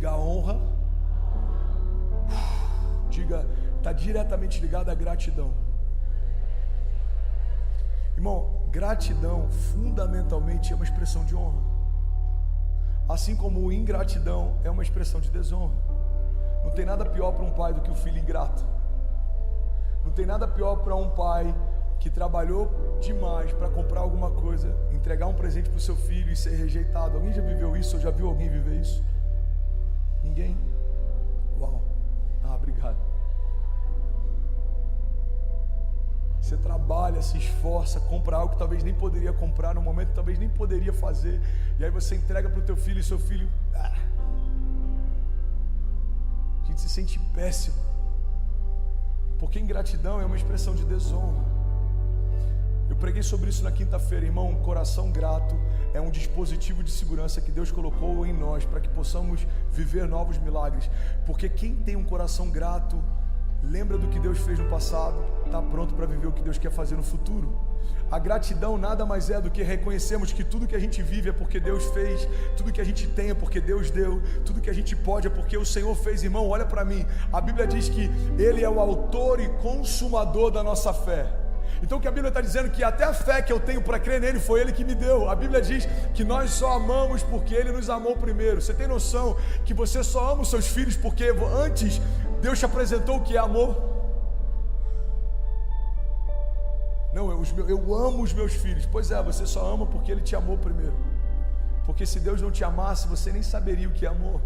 Diga a honra. Diga, está diretamente ligado à gratidão. Irmão, gratidão fundamentalmente é uma expressão de honra. Assim como ingratidão é uma expressão de desonra. Não tem nada pior para um pai do que o filho ingrato. Não tem nada pior para um pai que trabalhou demais para comprar alguma coisa, entregar um presente para o seu filho e ser rejeitado. Alguém já viveu isso? Ou já viu alguém viver isso? Ninguém? Uau. Obrigado. Você trabalha, se esforça, compra algo que talvez nem poderia comprar, no momento que talvez nem poderia fazer, e aí você entrega para o teu filho e seu filho... A gente se sente péssimo, porque ingratidão é uma expressão de desonra. Eu preguei sobre isso na quinta-feira, irmão. Um coração grato é um dispositivo de segurança que Deus colocou em nós para que possamos viver novos milagres, porque quem tem um coração grato lembra do que Deus fez no passado, está pronto para viver o que Deus quer fazer no futuro. A gratidão nada mais é do que reconhecermos que tudo que a gente vive é porque Deus fez, tudo que a gente tem é porque Deus deu, tudo que a gente pode é porque o Senhor fez. Irmão, olha para mim, a Bíblia diz que Ele é o autor e consumador da nossa fé. Então o que a Bíblia está dizendo é que até a fé que eu tenho para crer nele foi Ele que me deu. A Bíblia diz que nós só amamos porque Ele nos amou primeiro. Você tem noção que você só ama os seus filhos porque antes Deus te apresentou o que é amor? Não, eu amo os meus filhos. Pois é, você só ama porque Ele te amou primeiro. Porque se Deus não te amasse, você nem saberia o que é amor.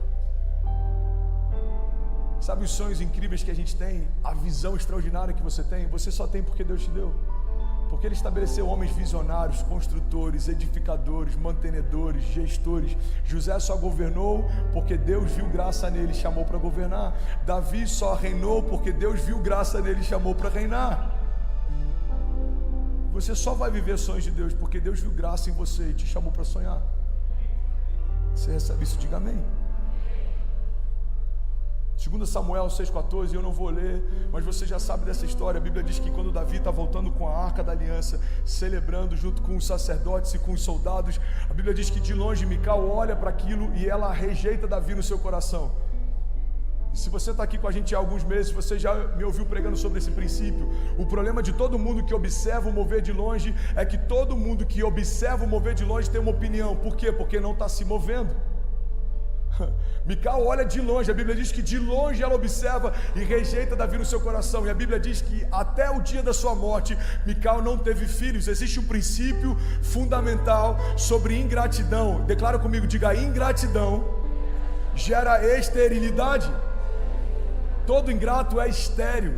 Sabe os sonhos incríveis que a gente tem? A visão extraordinária que você tem? Você só tem porque Deus te deu. Porque Ele estabeleceu homens visionários, construtores, edificadores, mantenedores, gestores. José só governou porque Deus viu graça nele e chamou para governar. Davi só reinou porque Deus viu graça nele e chamou para reinar. Você só vai viver sonhos de Deus porque Deus viu graça em você e te chamou para sonhar. Você recebe isso? Diga amém. 2 Samuel 6,14, eu não vou ler, mas você já sabe dessa história. A Bíblia diz que quando Davi está voltando com a Arca da Aliança, celebrando junto com os sacerdotes e com os soldados, a Bíblia diz que de longe Mical olha para aquilo e ela rejeita Davi no seu coração. E se você está aqui com a gente há alguns meses, você já me ouviu pregando sobre esse princípio. O problema de todo mundo que observa o mover de longe é que todo mundo que observa o mover de longe tem uma opinião. Por quê? Porque não está se movendo. Mical olha de longe, a Bíblia diz que de longe ela observa e rejeita Davi no seu coração. E a Bíblia diz que até o dia da sua morte, Mical não teve filhos. Existe um princípio fundamental sobre ingratidão. Declara comigo, diga: ingratidão gera esterilidade. Todo ingrato é estéril.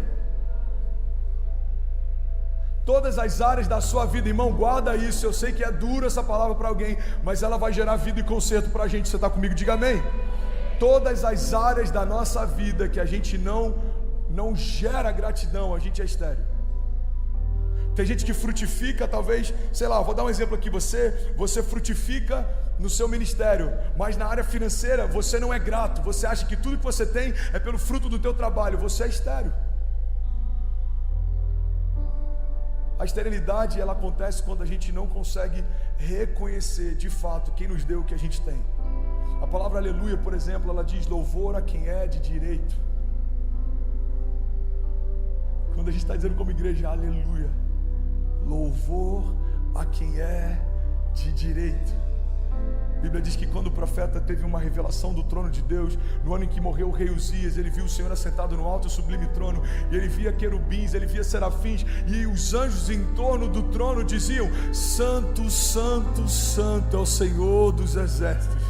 Todas as áreas da sua vida, irmão, guarda isso. Eu sei que é dura essa palavra para alguém, mas ela vai gerar vida e conserto para a gente. Você está comigo? Diga amém. Todas as áreas da nossa vida que a gente não gera gratidão, a gente é estéril. Tem gente que frutifica, talvez, sei lá, vou dar um exemplo aqui. Você frutifica no seu ministério, mas na área financeira você não é grato. Você acha que tudo que você tem é pelo fruto do teu trabalho. Você é estéril. A esterilidade, ela acontece quando a gente não consegue reconhecer de fato quem nos deu o que a gente tem. A palavra aleluia, por exemplo, ela diz louvor a quem é de direito. Quando a gente está dizendo como igreja, aleluia, louvor a quem é de direito. A Bíblia diz que quando o profeta teve uma revelação do trono de Deus, no ano em que morreu o rei Uzias, ele viu o Senhor assentado no alto e sublime trono, e ele via querubins, ele via serafins, e os anjos em torno do trono diziam: Santo, Santo, Santo é o Senhor dos exércitos,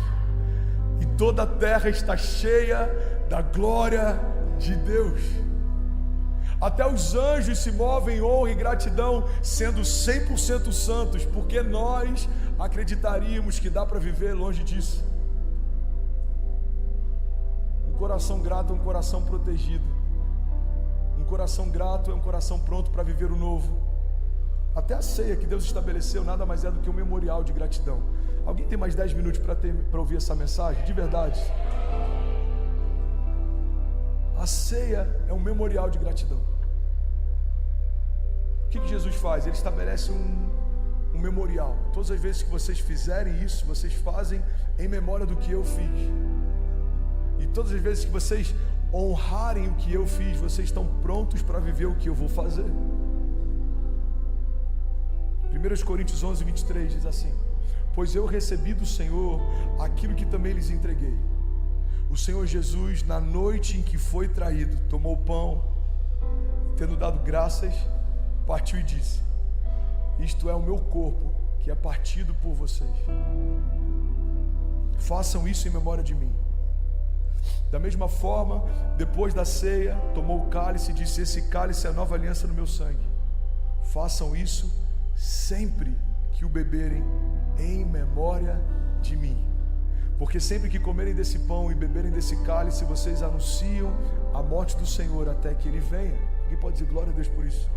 e toda a terra está cheia da glória de Deus. Até os anjos se movem em honra e gratidão, sendo 100% santos, porque nós acreditaríamos que dá para viver longe disso. Um coração grato é um coração protegido. Um coração grato é um coração pronto para viver o novo. Até a ceia que Deus estabeleceu nada mais é do que um memorial de gratidão. Alguém tem mais 10 minutos para ouvir essa mensagem? De verdade. A ceia é um memorial de gratidão. O que Jesus faz? Ele estabelece um memorial. Todas as vezes que vocês fizerem isso, vocês fazem em memória do que eu fiz. E todas as vezes que vocês honrarem o que eu fiz, vocês estão prontos para viver o que eu vou fazer. 1 Coríntios 11, 23 diz assim: pois eu recebi do Senhor aquilo que também lhes entreguei. O Senhor Jesus, na noite em que foi traído, tomou o pão, tendo dado graças, partiu e disse: isto é o meu corpo, que é partido por vocês. Façam isso em memória de mim. Da mesma forma, depois da ceia, tomou o cálice e disse: esse cálice é a nova aliança no meu sangue. Façam isso sempre que o beberem, em memória de mim. Porque sempre que comerem desse pão e beberem desse cálice, vocês anunciam a morte do Senhor até que Ele venha. Alguém pode dizer glória a Deus por isso?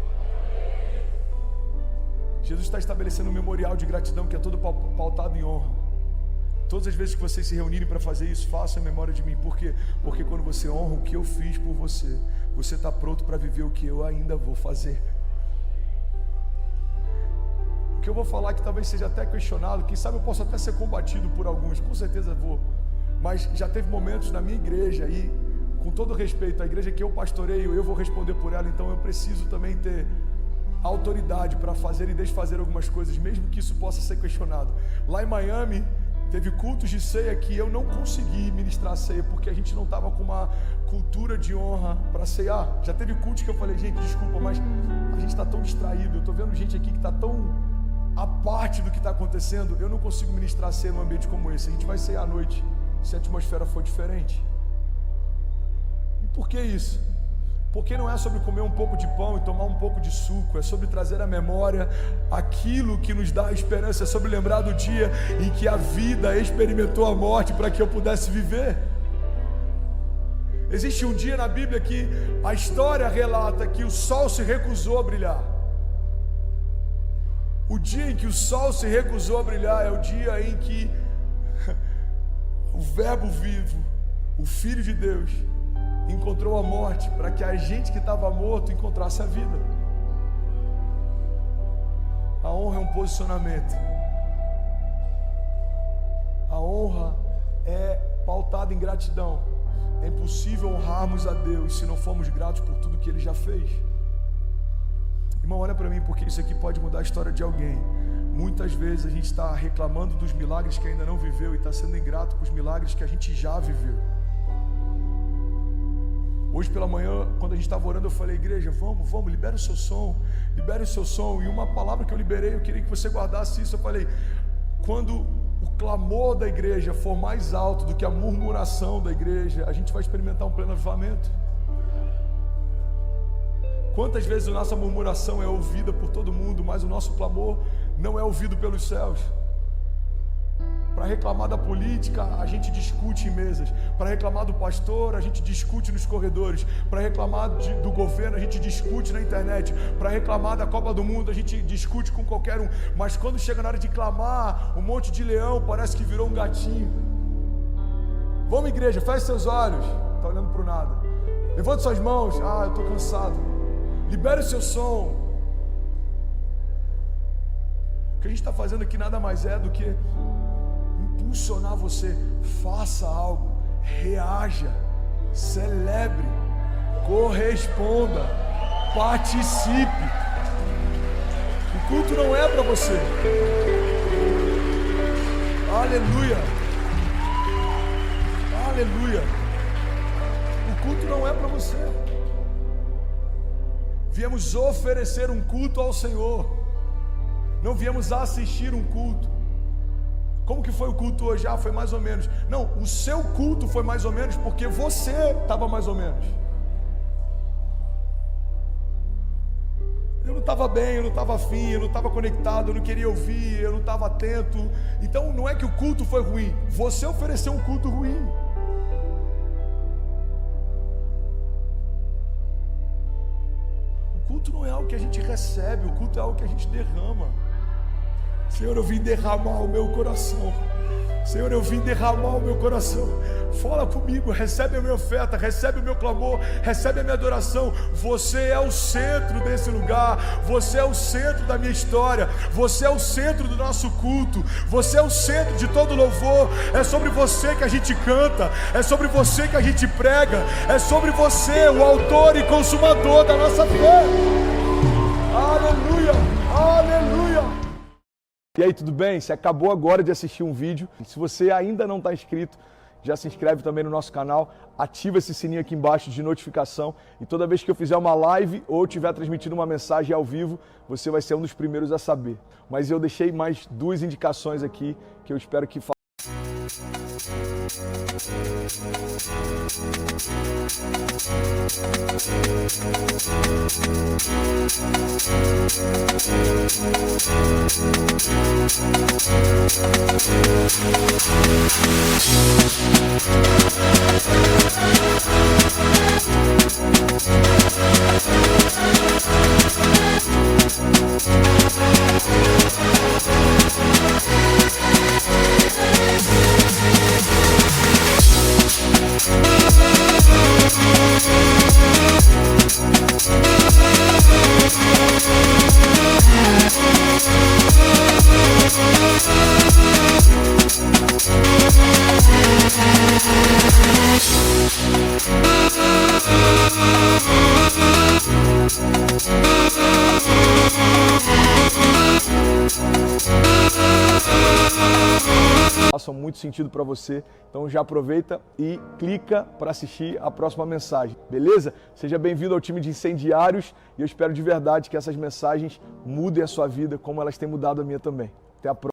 Jesus está estabelecendo um memorial de gratidão que é todo pautado em honra. Todas as vezes que vocês se reunirem para fazer isso, façam em memória de mim. Por quê? Porque quando você honra o que eu fiz por você, você está pronto para viver o que eu ainda vou fazer. O que eu vou falar que talvez seja até questionado, quem sabe eu posso até ser combatido por alguns, com certeza vou. Mas já teve momentos na minha igreja, e com todo respeito, a igreja que eu pastoreio, eu vou responder por ela, então eu preciso também ter autoridade para fazer e desfazer algumas coisas, mesmo que isso possa ser questionado. Lá em Miami, teve cultos de ceia que eu não consegui ministrar a ceia, porque a gente não estava com uma cultura de honra para ceiar. Já teve cultos que eu falei: gente, desculpa, mas a gente está tão distraído, eu estou vendo gente aqui que está tão a parte do que está acontecendo, eu não consigo ministrar a ceia num ambiente como esse. A gente vai ceiar à noite, se a atmosfera for diferente. E por que isso? Porque não é sobre comer um pouco de pão e tomar um pouco de suco, é sobre trazer à memória aquilo que nos dá esperança, é sobre lembrar do dia em que a vida experimentou a morte para que eu pudesse viver. Existe um dia na Bíblia que a história relata que o sol se recusou a brilhar. O dia em que o sol se recusou a brilhar é o dia em que o Verbo vivo, o Filho de Deus, encontrou a morte para que a gente que estava morto encontrasse a vida. A honra é um posicionamento. A honra é pautada em gratidão. É impossível honrarmos a Deus se não formos gratos por tudo que Ele já fez. Irmão, olha para mim, porque isso aqui pode mudar a história de alguém. Muitas vezes a gente está reclamando dos milagres que ainda não viveu e está sendo ingrato com os milagres que a gente já viveu. Hoje pela manhã, quando a gente estava orando, eu falei: igreja, vamos, libera o seu som, libera o seu som. E uma palavra que eu liberei, eu queria que você guardasse isso. Eu falei: quando o clamor da igreja for mais alto do que a murmuração da igreja, a gente vai experimentar um pleno avivamento. Quantas vezes a nossa murmuração é ouvida por todo mundo, mas o nosso clamor não é ouvido pelos céus? Para reclamar da política, a gente discute em mesas. Para reclamar do pastor, a gente discute nos corredores. Para reclamar do governo, a gente discute na internet. Para reclamar da Copa do Mundo, a gente discute com qualquer um. Mas quando chega na hora de clamar, um monte de leão parece que virou um gatinho. Vamos, igreja, feche seus olhos. Está olhando para o nada. Levante suas mãos. Eu estou cansado. Libere o seu som. O que a gente está fazendo aqui nada mais é do que impulsionar você. Faça algo, reaja, celebre, corresponda, participe. O culto não é para você. Aleluia. Aleluia. O culto não é para você. Viemos oferecer um culto ao Senhor. Não viemos assistir um culto. Como que foi o culto hoje? Foi mais ou menos. Não, o seu culto foi mais ou menos porque você estava mais ou menos. Eu não estava bem, eu não estava afim, eu não estava conectado, eu não queria ouvir, eu não estava atento. Então não é que o culto foi ruim, você ofereceu um culto ruim. O culto não é algo que a gente recebe, o culto é algo que a gente derrama. Senhor, eu vim derramar o meu coração. Senhor, eu vim derramar o meu coração. Fala comigo, recebe a minha oferta, recebe o meu clamor, recebe a minha adoração. Você é o centro desse lugar, você é o centro da minha história, você é o centro do nosso culto, você é o centro de todo louvor. É sobre você que a gente canta, é sobre você que a gente prega, é sobre você, o autor e consumador da nossa fé. Aleluia, aleluia. E aí, tudo bem? Você acabou agora de assistir um vídeo. Se você ainda não está inscrito, já se inscreve também no nosso canal, ativa esse sininho aqui embaixo de notificação e toda vez que eu fizer uma live ou estiver transmitindo uma mensagem ao vivo, você vai ser um dos primeiros a saber. Mas eu deixei mais 2 indicações aqui que eu espero que façam muito sentido para você. Então já aproveita e clica para assistir a próxima mensagem, beleza? Seja bem-vindo ao time de incendiários e eu espero de verdade que essas mensagens mudem a sua vida como elas têm mudado a minha também. Até a próxima.